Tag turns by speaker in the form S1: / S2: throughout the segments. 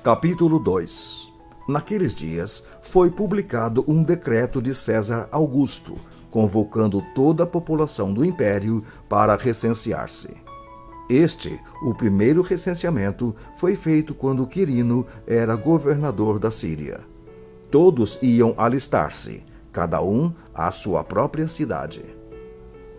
S1: Capítulo 2. Naqueles dias foi publicado um decreto de César Augusto, convocando toda a população do império para recensear-se. O primeiro recenseamento, foi feito quando Quirino era governador da Síria. Todos iam alistar-se, cada um à sua própria cidade.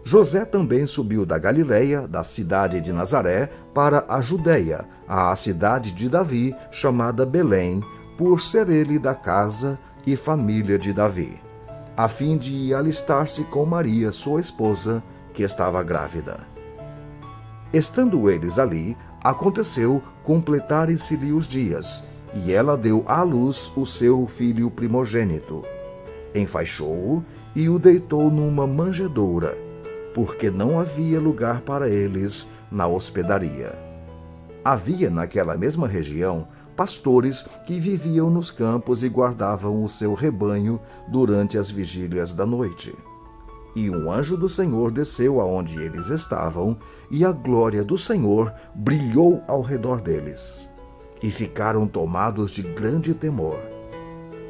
S1: José também subiu da Galileia, da cidade de Nazaré, para a Judéia, à cidade de Davi, chamada Belém, por ser ele da casa e família de Davi, a fim de alistar-se com Maria, sua esposa, que estava grávida. Estando eles ali, aconteceu completarem-se-lhe os dias, e ela deu à luz o seu filho primogênito. Enfaixou-o e o deitou numa manjedoura, porque não havia lugar para eles na hospedaria. Havia naquela mesma região pastores que viviam nos campos e guardavam o seu rebanho durante as vigílias da noite. E um anjo do Senhor desceu aonde eles estavam, e a glória do Senhor brilhou ao redor deles. E ficaram tomados de grande temor.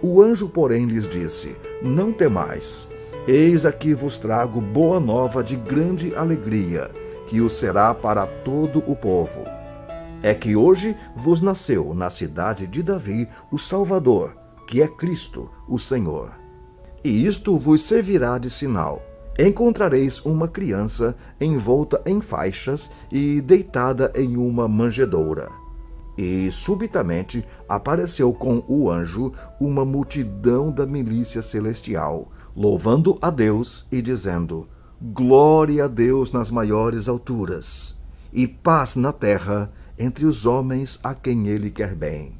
S1: O anjo, porém, lhes disse: Não temais. Eis aqui vos trago boa nova de grande alegria, que o será para todo o povo. É que hoje vos nasceu na cidade de Davi o Salvador, que é Cristo, o Senhor. E isto vos servirá de sinal. Encontrareis uma criança envolta em faixas e deitada em uma manjedoura. E subitamente apareceu com o anjo uma multidão da milícia celestial, louvando a Deus e dizendo: Glória a Deus nas maiores alturas, e paz na terra entre os homens a quem ele quer bem.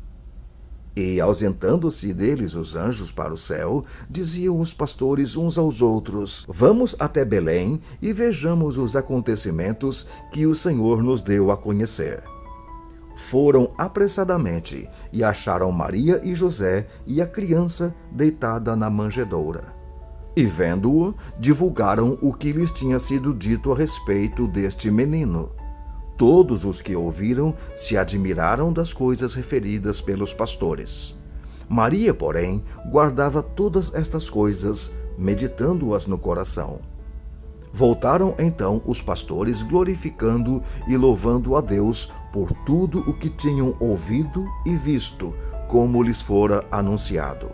S1: E, ausentando-se deles os anjos para o céu, diziam os pastores uns aos outros: Vamos até Belém e vejamos os acontecimentos que o Senhor nos deu a conhecer. Foram apressadamente e acharam Maria e José e a criança deitada na manjedoura. E vendo-o, divulgaram o que lhes tinha sido dito a respeito deste menino. Todos os que ouviram se admiraram das coisas referidas pelos pastores. Maria, porém, guardava todas estas coisas, meditando-as no coração. Voltaram então os pastores, glorificando e louvando a Deus por tudo o que tinham ouvido e visto, como lhes fora anunciado.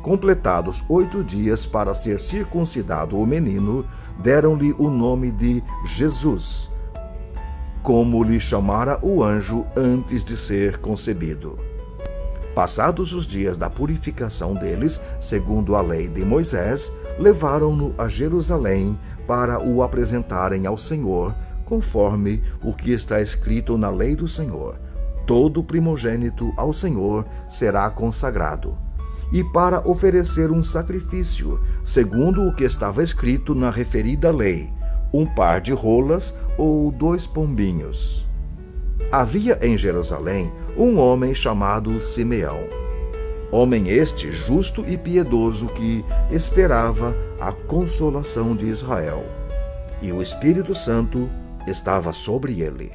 S1: Completados 8 dias para ser circuncidado o menino, deram-lhe o nome de Jesus, como lhe chamara o anjo antes de ser concebido. Passados os dias da purificação deles, segundo a lei de Moisés, levaram-no a Jerusalém para o apresentarem ao Senhor, conforme o que está escrito na lei do Senhor: todo primogênito ao Senhor será consagrado, e para oferecer um sacrifício, segundo o que estava escrito na referida lei, 1 par de rolas ou 2 pombinhos. Havia em Jerusalém um homem chamado Simeão. Homem este justo e piedoso, que esperava a consolação de Israel, e o Espírito Santo estava sobre ele.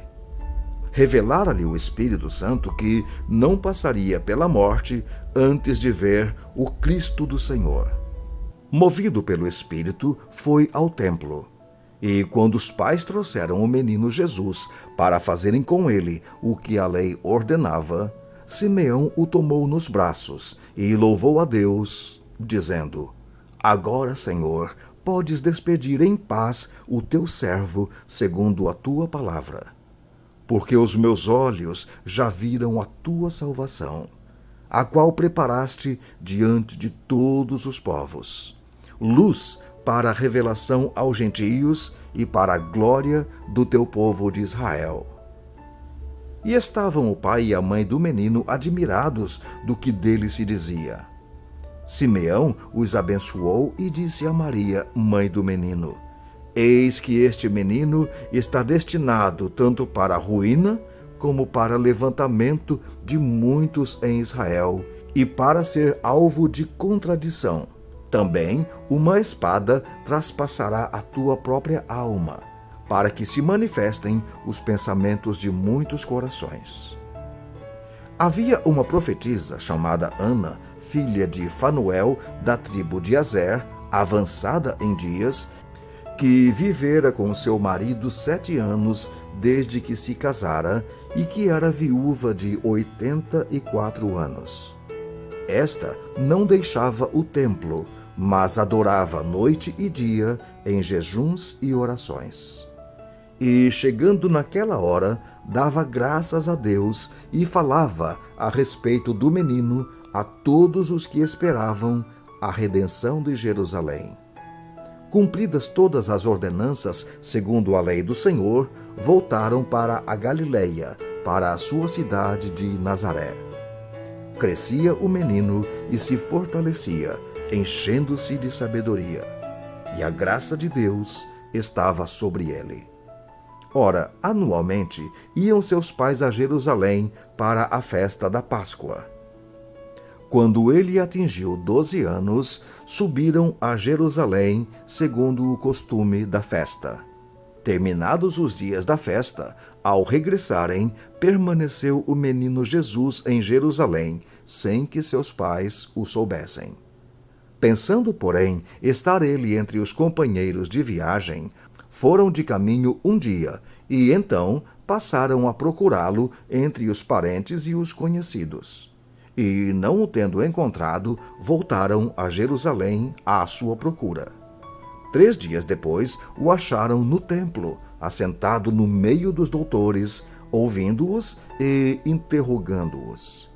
S1: Revelara-lhe o Espírito Santo que não passaria pela morte antes de ver o Cristo do Senhor. Movido pelo Espírito, foi ao templo. E quando os pais trouxeram o menino Jesus para fazerem com ele o que a lei ordenava, Simeão o tomou nos braços e louvou a Deus, dizendo: Agora, Senhor, podes despedir em paz o teu servo segundo a tua palavra. Porque os meus olhos já viram a tua salvação, a qual preparaste diante de todos os povos, luz para a revelação aos gentios e para a glória do teu povo de Israel. E estavam o pai e a mãe do menino admirados do que dele se dizia. Simeão os abençoou e disse a Maria, mãe do menino: Eis que este menino está destinado tanto para a ruína como para levantamento de muitos em Israel, e para ser alvo de contradição. Também uma espada traspassará a tua própria alma, para que se manifestem os pensamentos de muitos corações. Havia uma profetisa chamada Ana, filha de Fanuel, da tribo de Azer, avançada em dias, que vivera com seu marido 7 anos desde que se casara e que era viúva de 84 anos. Esta não deixava o templo, mas adorava noite e dia em jejuns e orações. E, chegando naquela hora, dava graças a Deus e falava a respeito do menino a todos os que esperavam a redenção de Jerusalém. Cumpridas todas as ordenanças segundo a lei do Senhor, voltaram para a Galileia, para a sua cidade de Nazaré. Crescia o menino e se fortalecia, enchendo-se de sabedoria, e a graça de Deus estava sobre ele. Ora, anualmente iam seus pais a Jerusalém para a festa da Páscoa. Quando ele atingiu 12 anos, subiram a Jerusalém, segundo o costume da festa. Terminados os dias da festa, ao regressarem, permaneceu o menino Jesus em Jerusalém, sem que seus pais o soubessem. Pensando, porém, estar ele entre os companheiros de viagem, foram de caminho um dia, e então passaram a procurá-lo entre os parentes e os conhecidos. E, não o tendo encontrado, voltaram a Jerusalém à sua procura. 3 dias depois, o acharam no templo, assentado no meio dos doutores, ouvindo-os e interrogando-os.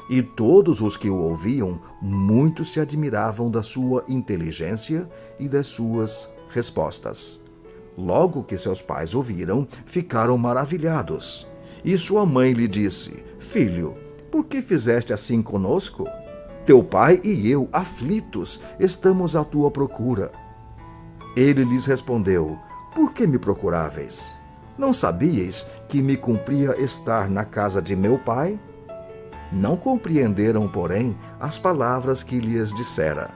S1: E todos os que o ouviam, muito se admiravam da sua inteligência e das suas respostas. Logo que seus pais ouviram, ficaram maravilhados. E sua mãe lhe disse: Filho, por que fizeste assim conosco? Teu pai e eu, aflitos, estamos à tua procura. Ele lhes respondeu: Por que me procuráveis? Não sabíeis que me cumpria estar na casa de meu pai? Não compreenderam, porém, as palavras que lhes dissera.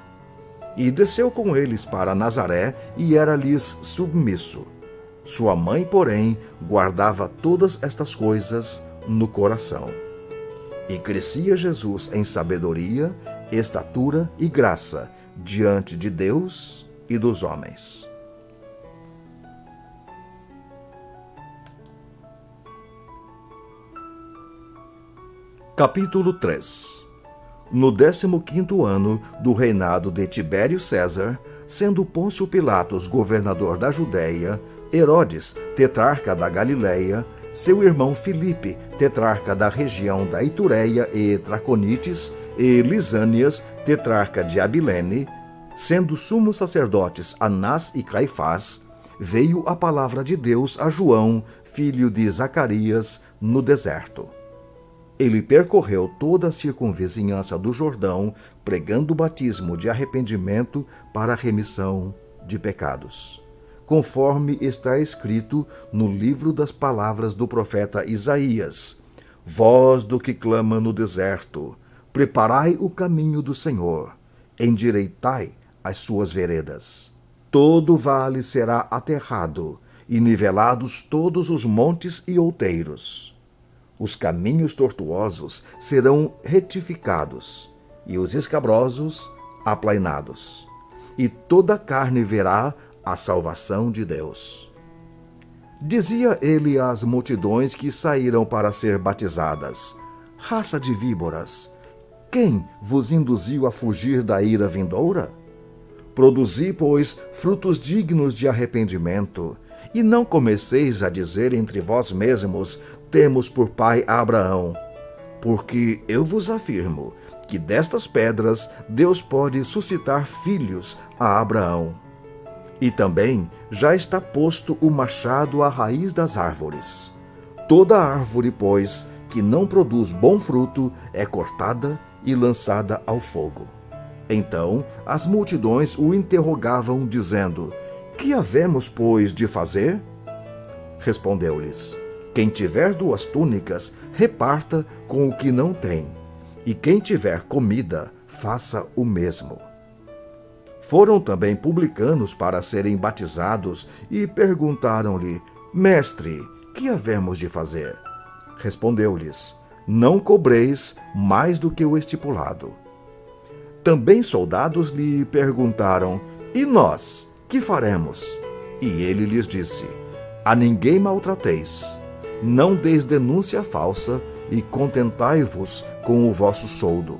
S1: E desceu com eles para Nazaré e era-lhes submisso. Sua mãe, porém, guardava todas estas coisas no coração. E crescia Jesus em sabedoria, estatura e graça diante de Deus e dos homens. Capítulo 3. No 15º ano do reinado de Tibério César, sendo Pôncio Pilatos governador da Judéia, Herodes, tetrarca da Galileia, seu irmão Filipe, tetrarca da região da Itureia e Traconites, e Lisânias, tetrarca de Abilene, sendo sumos sacerdotes Anás e Caifás, veio a palavra de Deus a João, filho de Zacarias, no deserto. Ele percorreu toda a circunvizinhança do Jordão, pregando o batismo de arrependimento para a remissão de pecados, conforme está escrito no livro das palavras do profeta Isaías: Voz do que clama no deserto, preparai o caminho do Senhor, endireitai as suas veredas. Todo vale será aterrado, e nivelados todos os montes e outeiros. Os caminhos tortuosos serão retificados, e os escabrosos aplainados, e toda a carne verá a salvação de Deus. Dizia ele às multidões que saíram para ser batizadas: Raça de víboras, quem vos induziu a fugir da ira vindoura? Produzi, pois, frutos dignos de arrependimento, e não comeceis a dizer entre vós mesmos: temos por pai Abraão. Porque eu vos afirmo que destas pedras Deus pode suscitar filhos a Abraão. E também já está posto o machado à raiz das árvores. Toda árvore, pois, que não produz bom fruto, é cortada e lançada ao fogo. Então as multidões o interrogavam, dizendo: Que havemos, pois, de fazer? Respondeu-lhes: Quem tiver 2 túnicas, reparta com o que não tem, e quem tiver comida, faça o mesmo. Foram também publicanos para serem batizados e perguntaram-lhe: Mestre, que havemos de fazer? Respondeu-lhes: não cobreis mais do que o estipulado. Também soldados lhe perguntaram: e nós, que faremos? E ele lhes disse: a ninguém maltrateis, não deis denúncia falsa e contentai-vos com o vosso soldo.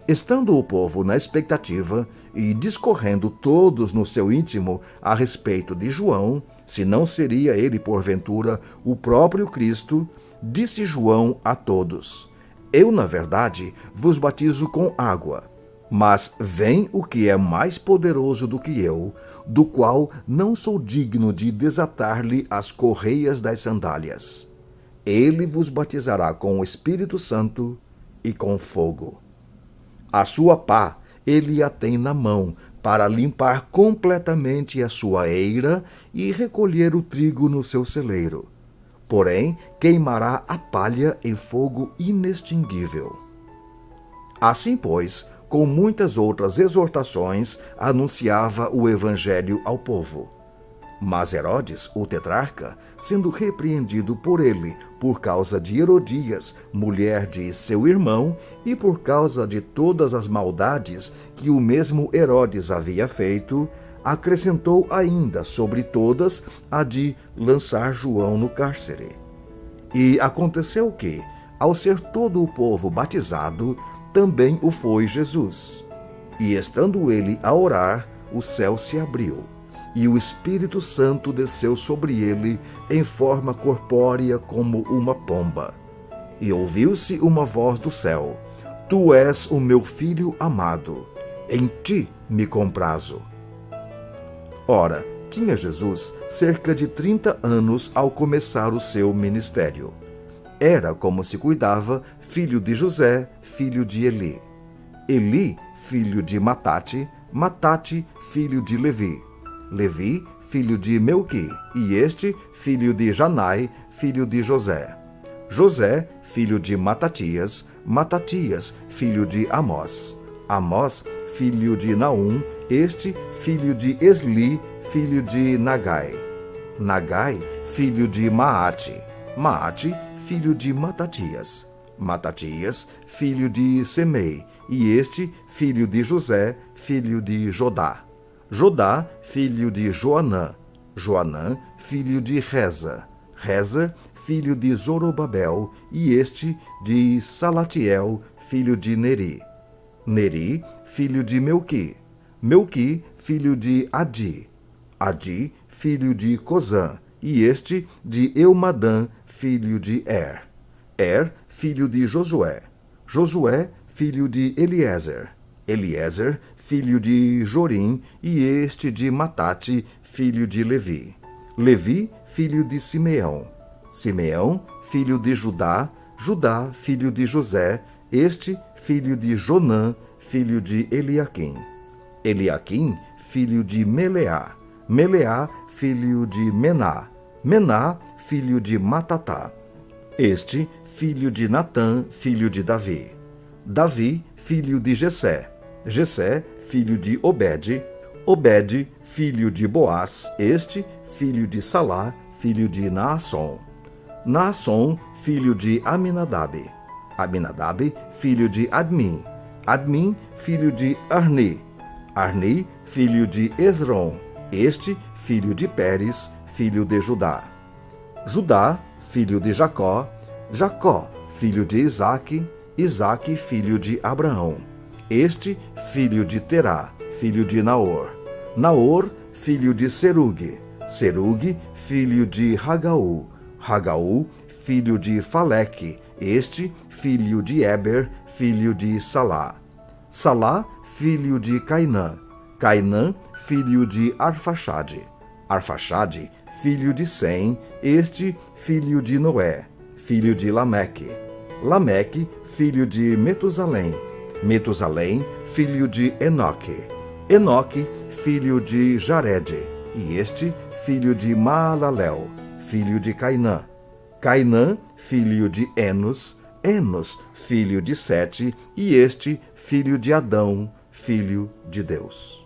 S1: Estando o povo na expectativa e discorrendo todos no seu íntimo a respeito de João, se não seria ele porventura o próprio Cristo, disse João a todos: eu, na verdade, vos batizo com água, mas vem o que é mais poderoso do que eu, do qual não sou digno de desatar-lhe as correias das sandálias. Ele vos batizará com o Espírito Santo e com fogo. A sua pá ele a tem na mão, para limpar completamente a sua eira e recolher o trigo no seu celeiro. Porém, queimará a palha em fogo inextinguível. Assim, pois, com muitas outras exortações, anunciava o evangelho ao povo. Mas Herodes, o tetrarca, sendo repreendido por ele por causa de Herodias, mulher de seu irmão, e por causa de todas as maldades que o mesmo Herodes havia feito, acrescentou ainda sobre todas a de lançar João no cárcere. E aconteceu que, ao ser todo o povo batizado, também o foi Jesus. E estando ele a orar, o céu se abriu, e o Espírito Santo desceu sobre ele em forma corpórea como uma pomba. E ouviu-se uma voz do céu: Tu és o meu filho amado, em ti me comprazo. Ora, tinha Jesus cerca de 30 anos ao começar o seu ministério. Era, como se cuidava, filho de José, filho de Eli. Eli, filho de Matate, Matate, filho de Levi. Levi, filho de Melqui, e este, filho de Janai, filho de José. José, filho de Matatias, Matatias, filho de Amós. Amós, filho de Naum, este, filho de Esli, filho de Nagai. Nagai, filho de Maate. Maate, filho de Matatias. Matatias, filho de Semei, e este, filho de José, filho de Jodá. Jodá, filho de Joanã. Joanã, filho de Reza. Reza, filho de Zorobabel, e este de Salatiel, filho de Neri. Neri, filho de Melqui. Melqui, filho de Adi. Adi, filho de Cozã, e este de Eumadã, filho de Er. Er, filho de Josué. Josué, filho de Eliezer. Eliezer, filho de Jorim, e este de Matate, filho de Levi. Levi, filho de Simeão. Simeão, filho de Judá. Judá, filho de José. Este, filho de Jonã, filho de Eliaquim. Eliaquim, filho de Meleá. Meleá, filho de Mená. Mená, filho de Matatá. Este, filho de Natã, filho de Davi. Davi, filho de Jessé. Jessé, filho de Obed. Obed, filho de Boaz. Este, filho de Salá, filho de Naasson. Naasson, filho de Aminadab. Aminadab, filho de Admin. Admin, filho de Arni. Arni, filho de Esrom. Este, filho de Pérez, filho de Judá. Judá, filho de Jacó. Jacó, filho de Isaque. Isaque, filho de Abraão. Este, filho de Terá, filho de Naor. Naor, filho de Serugue. Serugue, filho de Ragaú. Ragaú, filho de Faleque. Este, filho de Eber, filho de Salá. Salá, filho de Cainã. Cainã, filho de Arfaxade. Arfaxade, filho de Sem. Este, filho de Noé, filho de Lameque. Lameque, filho de Metusalém. Metusalém, filho de Enoque. Enoque, filho de Jarede. E este, filho de Maalalel, filho de Cainã. Cainã, filho de Enos. Enos, filho de Sete. E este, filho de Adão, filho de Deus.